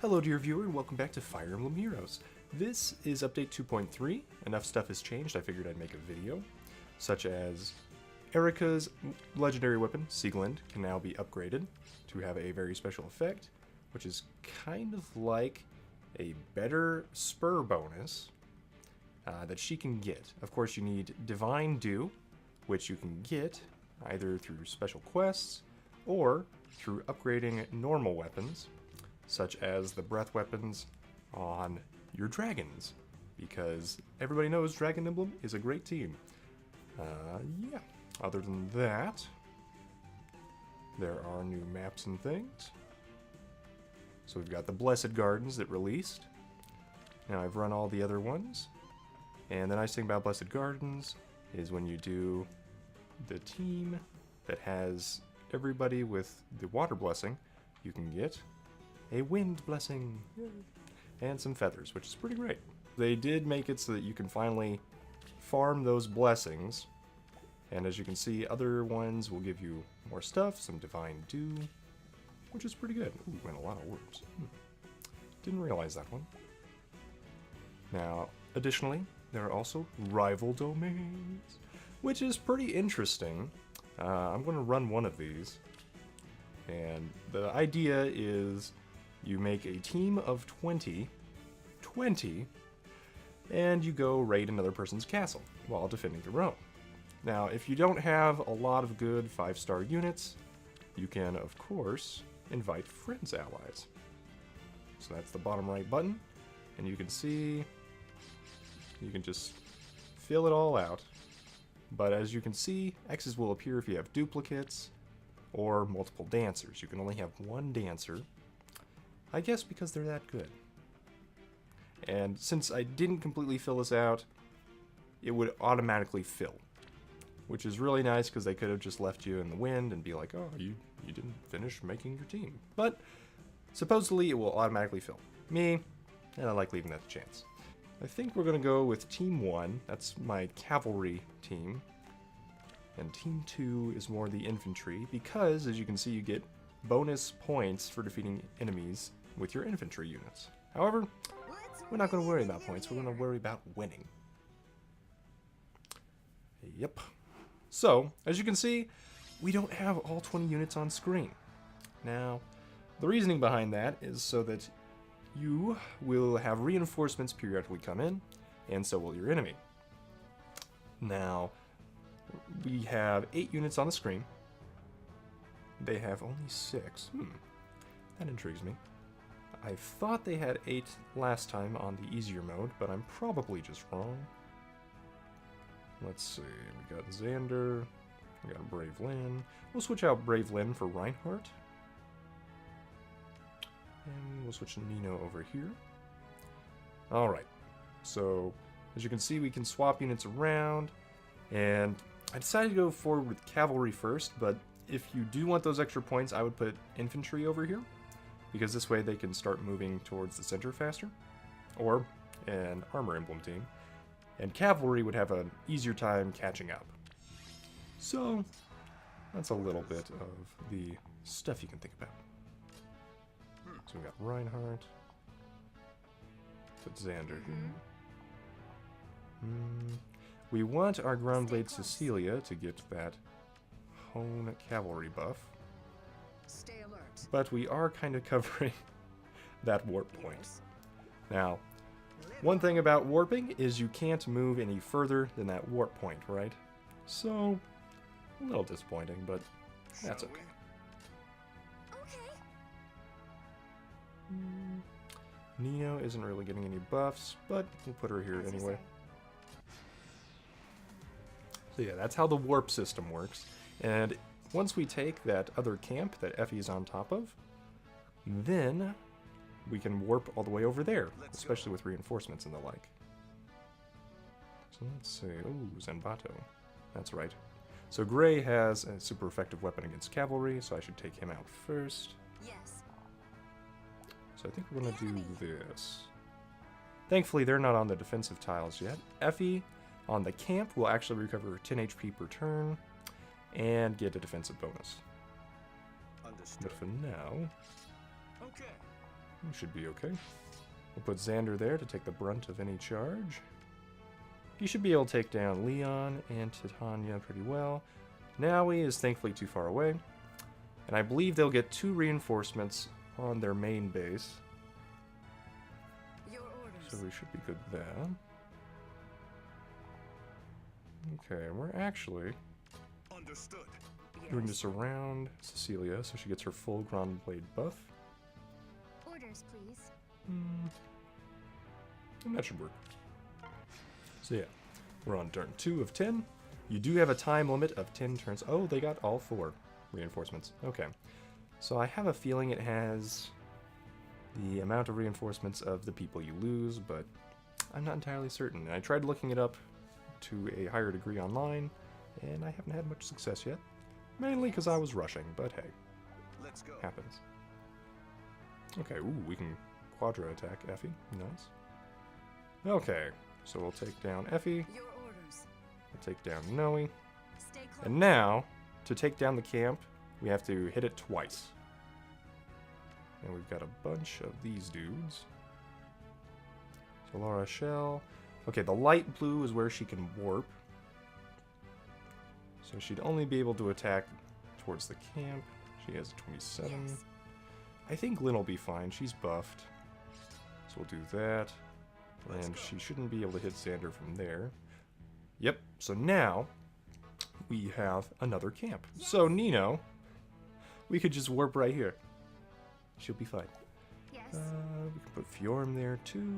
Hello dear viewer and welcome back to Fire Emblem Heroes. This is update 2.3. Enough stuff has changed, I figured I'd make a video. Such as Erika's legendary weapon, Sieglind, can now be upgraded to have a very special effect, which is kind of like a better spur bonus that she can get. Of course you need Divine Dew, which you can get either through special quests or through upgrading normal weapons, such as the breath weapons on your dragons, because everybody knows Dragon Emblem is a great team. Yeah, other than that, there are new maps and things. So we've got the Blessed Gardens that released. Now I've run all the other ones, and the nice thing about Blessed Gardens is when you do the team that has everybody with the water blessing, you can get a wind blessing and some feathers, which is pretty great. They did make it so that you can finally farm those blessings, and as you can see, other ones will give you more stuff, some Divine Dew, which is pretty good. Ooh, and a lot of orbs. Didn't realize that one. Now, additionally, there are also rival domains, which is pretty interesting. I'm going to run one of these, and the idea is you make a team of 20, and you go raid another person's castle while defending your own. Now, if you don't have a lot of good 5-star units, you can, of course, invite friends allies. So that's the bottom right button, and you can see, you can just fill it all out. But as you can see, X's will appear if you have duplicates or multiple dancers. You can only have one dancer, I guess because they're that good. And since I didn't completely fill this out, it would automatically fill, which is really nice because they could have just left you in the wind and be like, oh, you didn't finish making your team. But supposedly it will automatically fill. Me, and I like leaving that to chance. I think we're going to go with Team 1. That's my cavalry team. And Team 2 is more the infantry because, as you can see, you get bonus points for defeating enemies with your infantry units. However, we're not going to worry about points. We're going to worry about winning. Yep. So, as you can see, we don't have all 20 units on screen. Now, the reasoning behind that is so that you will have reinforcements periodically come in, and so will your enemy. Now, we have 8 units on the screen. They have only 6. That intrigues me. I thought they had 8 last time on the easier mode, but I'm probably just wrong. Let's see, we got Xander, we got Brave Lynn. We'll switch out Brave Lynn for Reinhardt. And we'll switch Nino over here. Alright, so as you can see, we can swap units around, and I decided to go forward with cavalry first, but if you do want those extra points, I would put infantry over here, because this way they can start moving towards the center faster, or an armor emblem team, and cavalry would have an easier time catching up. So that's a little bit of the stuff you can think about. So we got Reinhardt, put Xander here. We want our Groundblade Cecilia to get that Hone Cavalry buff, Stay alert. but we are kind of covering that warp point. Now, one thing about warping is you can't move any further than that warp point, right? So, a little disappointing, but that's okay. Nino isn't really getting any buffs, but we'll put her here anyway. So yeah, that's how the warp system works. And once we take that other camp that Effie's on top of, then we can warp all the way over there, especially with reinforcements and the like. So let's see. Oh, Zenbato. That's right. So Gray has a super effective weapon against cavalry, so I should take him out first. Yes. So I think we're going to do this. Thankfully, they're not on the defensive tiles yet. Effie on the camp will actually recover 10 HP per turn and get a defensive bonus. Understood. But for now, We should be okay. We'll put Xander there to take the brunt of any charge. He should be able to take down Leon and Titania pretty well. Naui is thankfully too far away. And I believe they'll get 2 reinforcements on their main base. Your orders. So we should be good there. Okay, we're actually Understood. going to surround Cecilia so she gets her full Grand Blade buff. Orders, please. And that should work. So yeah, we're on turn 2 of 10. You do have a time limit of 10 turns. Oh, they got all 4 reinforcements. Okay. So I have a feeling it has the amount of reinforcements of the people you lose, but I'm not entirely certain. And I tried looking it up to a higher degree online, and I haven't had much success yet. Mainly because I was rushing, but hey, Let's go. happens. Okay, ooh, we can quadra attack Effie. Nice. Okay, so we'll take down Effie. Your orders. We'll take down Noe. Stay close. And now, to take down the camp, we have to hit it twice. And we've got a bunch of these dudes. So Laura Shell. Okay, the light blue is where she can warp. So she'd only be able to attack towards the camp. She has a 27. Yes. I think Lynn will be fine. She's buffed. So we'll do that. Let's And go. she shouldn't be able to hit Xander from there. Yep, so now we have another camp. So Nino, we could just warp right here. She'll be fine. Yes. We can put Fjorm there too.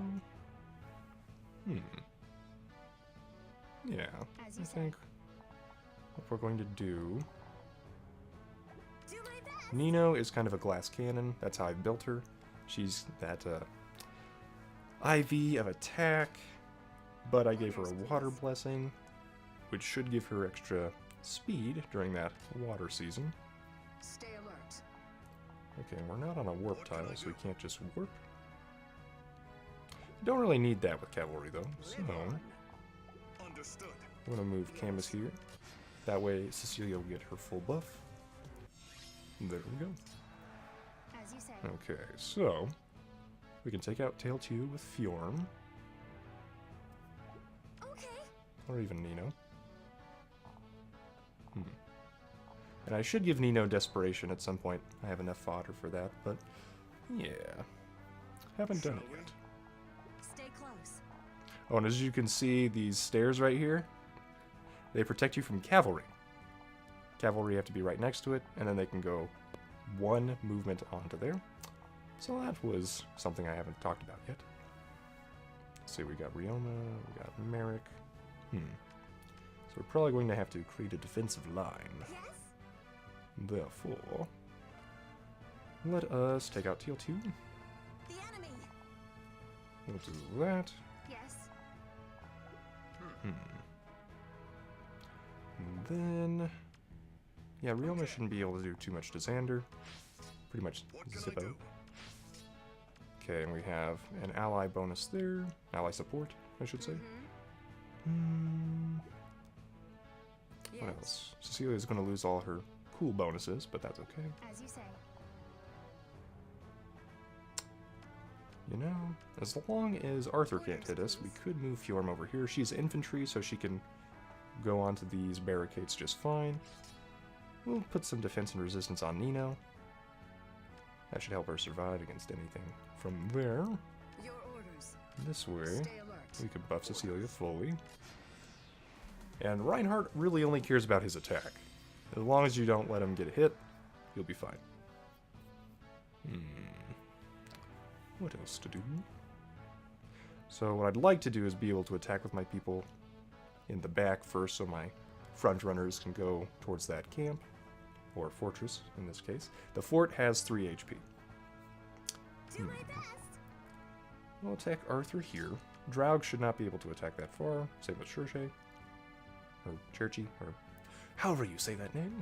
Yeah, As I you say. think what we're going to do... Do my best. Nino is kind of a glass cannon. That's how I built her. She's that IV of attack, but I gave her a water blessing, which should give her extra speed during that water season. Stay alert. Okay, we're not on a warp tile, so we can't just warp. Don't really need that with cavalry, though. So, Understood. I'm going to move Camus here. That way, Cecilia will get her full buff. There we go. As you say. Okay, so we can take out Tail 2 with Fjorm, Okay. or even Nino. And I should give Nino Desperation at some point. I have enough fodder for that, but yeah, haven't done it Shall we? yet. Stay close. Oh, and as you can see, these stairs right here, they protect you from cavalry. Cavalry have to be right next to it, and then they can go 1 movement onto there. So that was something I haven't talked about yet. Let's see, we got Rioma, we got Merrick. So we're probably going to have to create a defensive line. Yes. Therefore, let us take out TL2. The enemy. We'll do that. Yes. And then, yeah, Rioma shouldn't be able to do too much to Xander. Pretty much What can zip I out. do? Okay, and we have an ally bonus there. Ally support, I should say. Yes. What else? Cecilia's going to lose all her cool bonuses, but that's okay. As you say. You know, as long as Arthur can't hit us, we could move Fjorm over here. She's infantry, so she can go onto these barricades just fine. We'll put some defense and resistance on Nino. That should help her survive against anything from there. Your orders. This way, Stay alert. we could buff Cecilia fully. And Reinhardt really only cares about his attack. As long as you don't let him get hit, you'll be fine. What else to do? So what I'd like to do is be able to attack with my people in the back first, so my front runners can go towards that camp, or fortress in this case. The fort has 3 HP. Do my best. We'll attack Arthur here. Draug should not be able to attack that far. Same with Cherche. Or Cherchi, or however you say that name.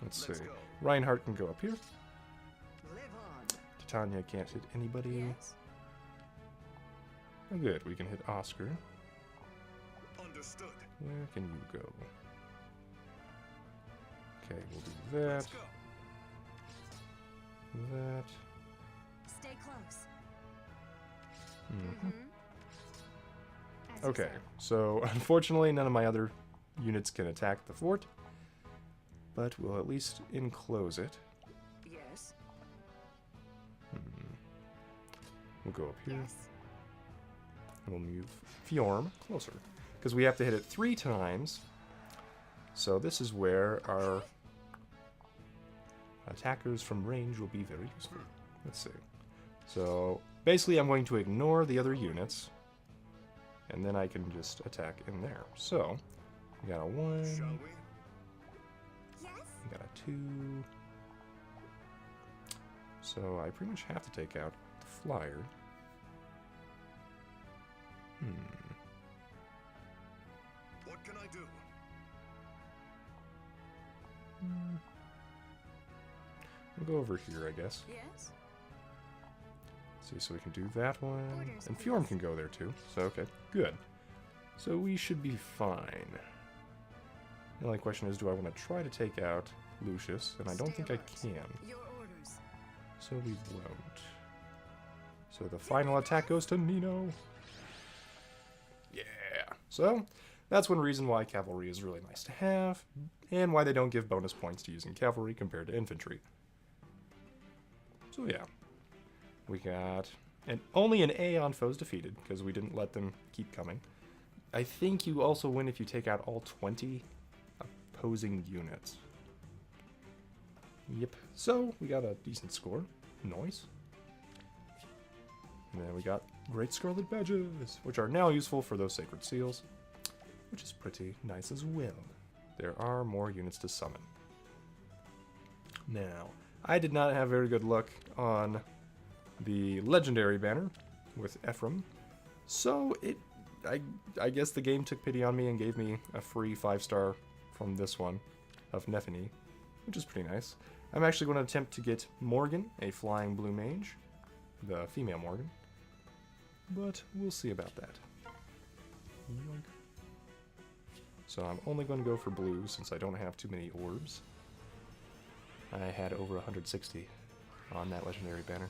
Let's Let's see. go. Reinhardt can go up here. Live on. Titania can't hit anybody. Yes. Oh, good. We can hit Oscar. Understood. Where can you go? Okay, we'll do that. Let's go. That. Mm-hmm. As you Okay, said. so unfortunately none of my other units can attack the fort, but we'll at least enclose it. Yes. We'll go up here, Yes. and we'll move Fjorm closer, because we have to hit it 3 times. So this is where our attackers from range will be very useful. Let's see. So basically I'm going to ignore the other units, and then I can just attack in there. So we got a 1, Shall we? Yes. we got a 2. So I pretty much have to take out the flyer. What can I do? We'll go over here, I guess. Yes. See, so we can do that one. Orders, And Fjorm please. can go there too. So, okay, good. So we should be fine. The only question is, do I want to try to take out Lucius? And I don't Stay think I alert. can. Your orders. So we won't. So the final attack goes to Nino. Yeah. So that's one reason why cavalry is really nice to have, and why they don't give bonus points to using cavalry compared to infantry. So yeah. We got only an A on foes defeated, because we didn't let them keep coming. I think you also win if you take out all 20 opposing units. Yep. So we got a decent score. Nice. And then we got Great Scarlet Badges, which are now useful for those Sacred Seals, which is pretty nice as well. There are more units to summon. Now, I did not have very good luck on the Legendary banner with Ephraim, so I guess the game took pity on me and gave me a free 5-star from this one of Nephany, which is pretty nice. I'm actually going to attempt to get Morgan, a flying blue mage, the female Morgan, but we'll see about that. Yoink. So I'm only going to go for blue since I don't have too many orbs. I had over 160 on that legendary banner,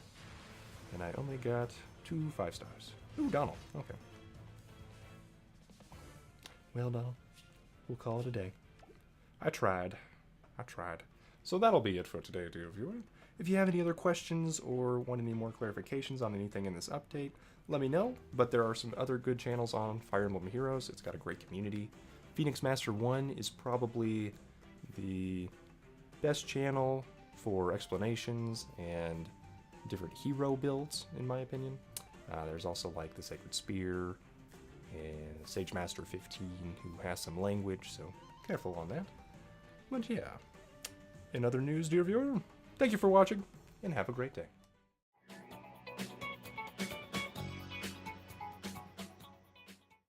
and I only got 2 5-stars. Ooh, Donald. Okay. Well, Donald, we'll call it a day. I tried. So that'll be it for today, dear viewer. If you have any other questions or want any more clarifications on anything in this update, let me know. But there are some other good channels on Fire Emblem Heroes. It's got a great community. Phoenix Master 1 is probably the best channel for explanations and different hero builds, in my opinion. There's also like the Sacred Spear and Sage Master 15, who has some language, so careful on that. But yeah, in other news, dear viewer, thank you for watching, and have a great day.